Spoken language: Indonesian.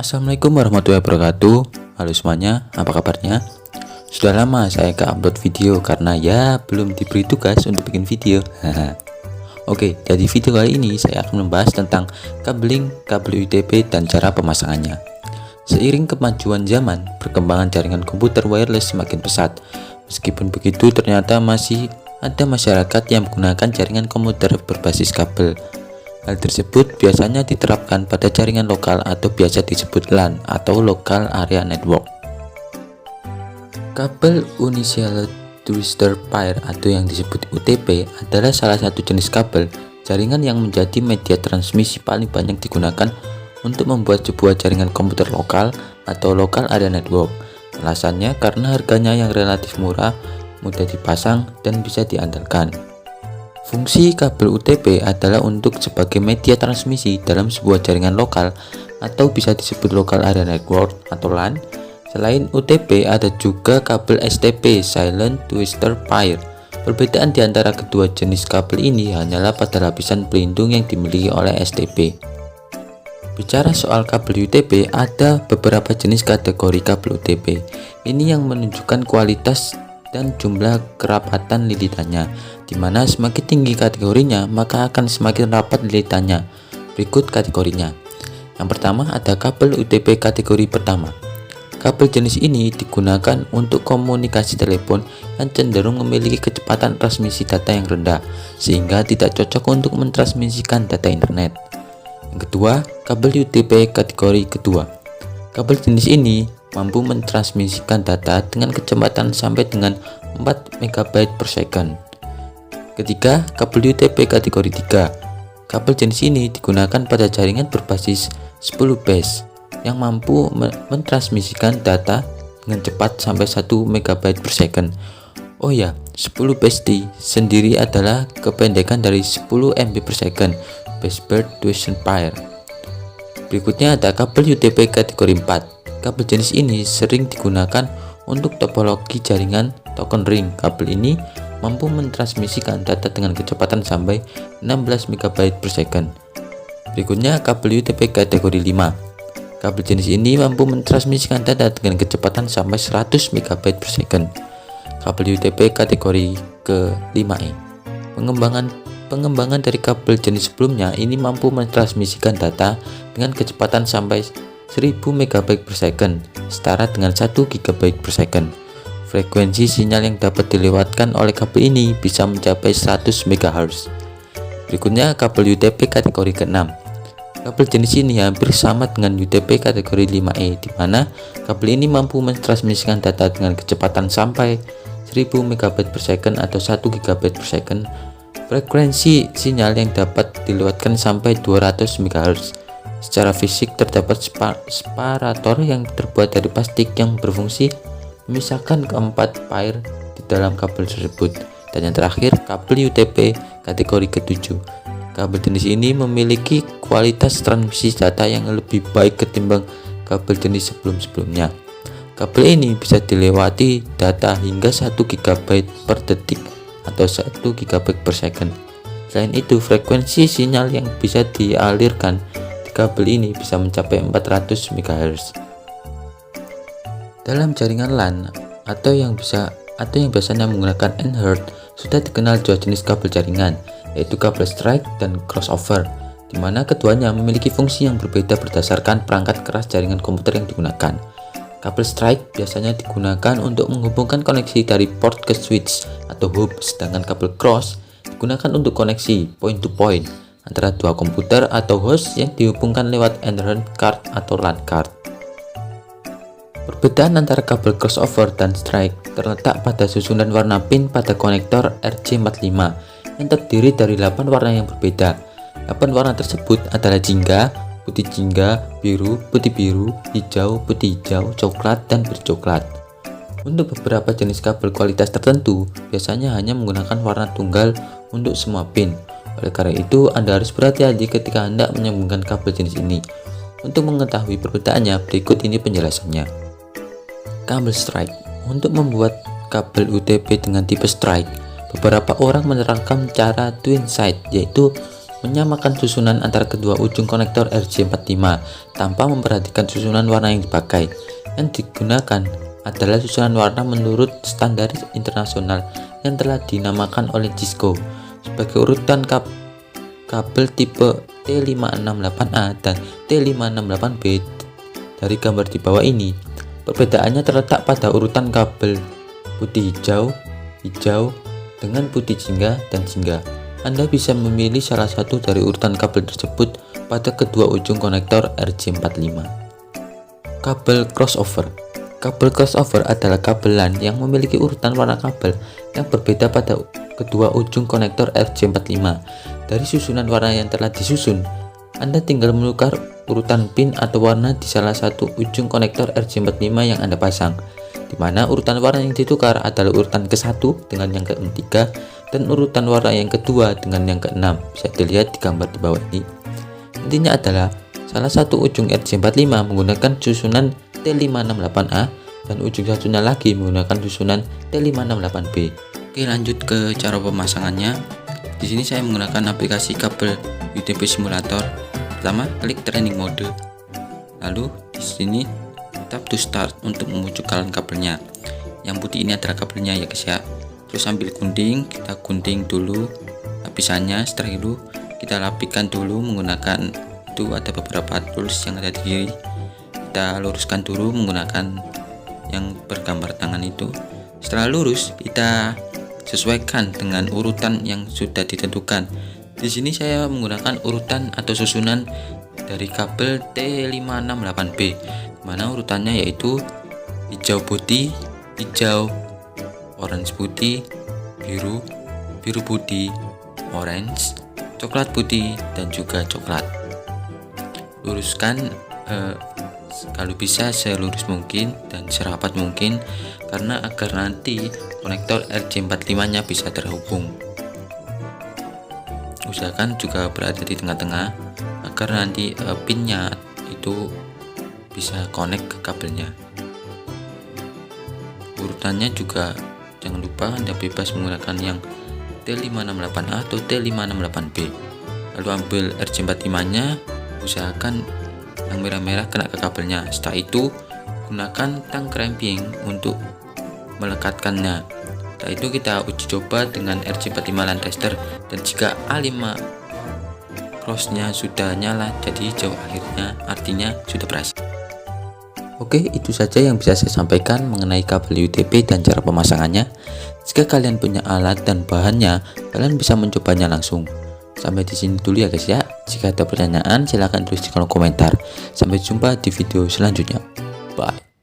Assalamualaikum warahmatullahi wabarakatuh. Halo semuanya, apa kabarnya? Sudah lama saya gak upload video karena ya belum diberi tugas untuk bikin video. Oke, jadi video kali ini saya akan membahas tentang kabel UTP dan cara pemasangannya. Seiring kemajuan zaman, perkembangan jaringan komputer wireless semakin pesat. Meskipun begitu, ternyata masih ada masyarakat yang menggunakan jaringan komputer berbasis kabel. Hal tersebut biasanya diterapkan pada jaringan lokal atau biasa disebut LAN atau Local Area Network. Kabel Universal Twisted Pair atau yang disebut UTP adalah salah satu jenis kabel jaringan yang menjadi media transmisi paling banyak digunakan untuk membuat sebuah jaringan komputer lokal atau Local Area Network. Alasannya karena harganya yang relatif murah, mudah dipasang, dan bisa diandalkan. Fungsi kabel UTP adalah untuk sebagai media transmisi dalam sebuah jaringan lokal atau bisa disebut Local Area Network atau LAN. Selain UTP, ada juga kabel STP Silent Twisted Pair. Perbedaan di antara kedua jenis kabel ini hanyalah pada lapisan pelindung yang dimiliki oleh STP. Bicara soal kabel UTP, ada beberapa jenis kategori kabel UTP. Ini yang menunjukkan kualitas dan jumlah kerapatan lilitannya, di mana semakin tinggi kategorinya maka akan semakin rapat lilitannya. Berikut kategorinya. Yang pertama ada kabel UTP kategori pertama. Kabel jenis ini digunakan untuk komunikasi telepon yang cenderung memiliki kecepatan transmisi data yang rendah, sehingga tidak cocok untuk mentransmisikan data internet. Yang kedua, kabel UTP kategori kedua. Kabel jenis ini mampu mentransmisikan data dengan kecepatan sampai dengan 4 MB per second. Ketiga, kabel UTP kategori 3. Kabel jenis ini digunakan pada jaringan berbasis 10 base yang mampu mentransmisikan data dengan cepat sampai 1 MB per second. Oh ya, 10 base sendiri adalah kependekan dari 10 MB per second, Baseband Twisted Pair. Berikutnya ada kabel UTP kategori 4. Kabel jenis ini sering digunakan untuk topologi jaringan token ring. Kabel ini mampu mentransmisikan data dengan kecepatan sampai 16 MB per second. Berikutnya kabel UTP kategori 5. Kabel jenis ini mampu mentransmisikan data dengan kecepatan sampai 100 MB per second. Kabel UTP kategori ke-5e. Pengembangan dari kabel jenis sebelumnya ini mampu mentransmisikan data dengan kecepatan sampai 1000 MB per second, setara dengan 1 GB per second. Frekuensi sinyal yang dapat dilewatkan oleh kabel ini bisa mencapai 100 MHz. Berikutnya kabel UTP kategori ke-6. Kabel jenis ini hampir sama dengan UTP kategori 5e, di mana kabel ini mampu mentransmisikan data dengan kecepatan sampai 1000 MB per second atau 1 GB per second. Frekuensi sinyal yang dapat dilewatkan sampai 200 MHz. Secara fisik terdapat separator yang terbuat dari plastik yang berfungsi memisahkan keempat pair di dalam kabel tersebut. Dan yang terakhir, kabel UTP kategori ke-7. Kabel jenis ini memiliki kualitas transmisi data yang lebih baik ketimbang kabel jenis sebelum-sebelumnya. Kabel ini bisa dilewati data hingga 1 GB per detik atau 1 GB per second. Selain itu, frekuensi sinyal yang bisa dialirkan kabel ini bisa mencapai 400 MHz. Dalam jaringan LAN atau yang biasanya menggunakan N-Herd, sudah dikenal dua jenis kabel jaringan, yaitu kabel strike dan crossover, di mana keduanya memiliki fungsi yang berbeda berdasarkan perangkat keras jaringan komputer yang digunakan. Kabel strike biasanya digunakan untuk menghubungkan koneksi dari port ke switch atau hub, sedangkan kabel cross digunakan untuk koneksi point to point antara dua komputer atau host yang dihubungkan lewat Ethernet card atau LAN card. Perbedaan antara kabel crossover dan strike terletak pada susunan warna pin pada konektor RJ45 yang terdiri dari 8 warna yang berbeda. 8 warna tersebut adalah jingga, putih jingga, biru, putih biru, hijau, putih hijau, coklat, dan biru coklat. Untuk beberapa jenis kabel kualitas tertentu, biasanya hanya menggunakan warna tunggal untuk semua pin. Oleh karena itu, Anda harus berhati-hati ketika Anda menyambungkan kabel jenis ini. Untuk mengetahui perbedaannya, berikut ini penjelasannya. Kabel strike. Untuk membuat kabel UTP dengan tipe strike, beberapa orang menerapkan cara twin side, yaitu Menyamakan susunan antara kedua ujung konektor RJ45 tanpa memperhatikan susunan warna yang dipakai. Yang digunakan adalah susunan warna menurut standar internasional yang telah dinamakan oleh Cisco. Sebagai urutan kabel tipe T568A dan T568B dari gambar di bawah ini. Perbedaannya terletak pada urutan kabel putih hijau, hijau dengan putih jingga dan jingga. Anda bisa memilih salah satu dari urutan kabel tersebut pada kedua ujung konektor RJ45. Kabel crossover. Kabel crossover adalah kabel LAN yang memiliki urutan warna kabel yang berbeda pada kedua ujung konektor RJ45. Dari susunan warna yang telah disusun, Anda tinggal menukar urutan pin atau warna di salah satu ujung konektor RJ45 yang Anda pasang, di mana urutan warna yang ditukar adalah urutan ke-1 dengan yang ke-3 dan urutan warna yang kedua dengan yang ke-6. Bisa dilihat di gambar di bawah ini. Intinya adalah salah satu ujung RJ45 menggunakan susunan T568A dan ujung satunya lagi menggunakan susunan T568B. Oke, lanjut ke cara pemasangannya. Di sini saya menggunakan aplikasi kabel UTP simulator. Pertama, klik training mode. Lalu di sini tap to start untuk memunculkan kabelnya. Yang putih ini adalah kabelnya ya guys ya. Terus sambil gunting, kita gunting dulu lapisannya. Setelah itu kita rapikan dulu menggunakan itu ada beberapa tools yang ada di kiri. Kita luruskan dulu menggunakan yang bergambar tangan itu. Setelah lurus, kita sesuaikan dengan urutan yang sudah ditentukan. Di sini saya menggunakan urutan atau susunan dari kabel T568B, mana urutannya yaitu hijau putih, hijau, orange putih, biru, biru putih, orange, coklat putih, dan juga coklat. Luruskan kalau bisa selurus mungkin dan serapat mungkin, karena agar nanti konektor RJ45 nya bisa terhubung. Usahakan juga berada di tengah-tengah agar nanti pinnya itu bisa connect ke kabelnya. Urutannya juga jangan lupa Anda bebas menggunakan yang T568A atau T568B. Lalu ambil RJ45 nya, usahakan yang merah-merah kena ke kabelnya. Setelah itu gunakan tang clamping untuk melekatkannya. Setelah itu kita uji coba dengan RJ45 LAN tester, dan jika A5 crossnya sudah nyala jadi hijau akhirnya, artinya sudah berhasil. Oke, itu saja yang bisa saya sampaikan mengenai kabel UTP dan cara pemasangannya. Jika kalian punya alat dan bahannya, kalian bisa mencobanya langsung. Sampai di sini dulu ya guys ya. Jika ada pertanyaan silahkan tulis di kolom komentar. Sampai jumpa di video selanjutnya. Bye.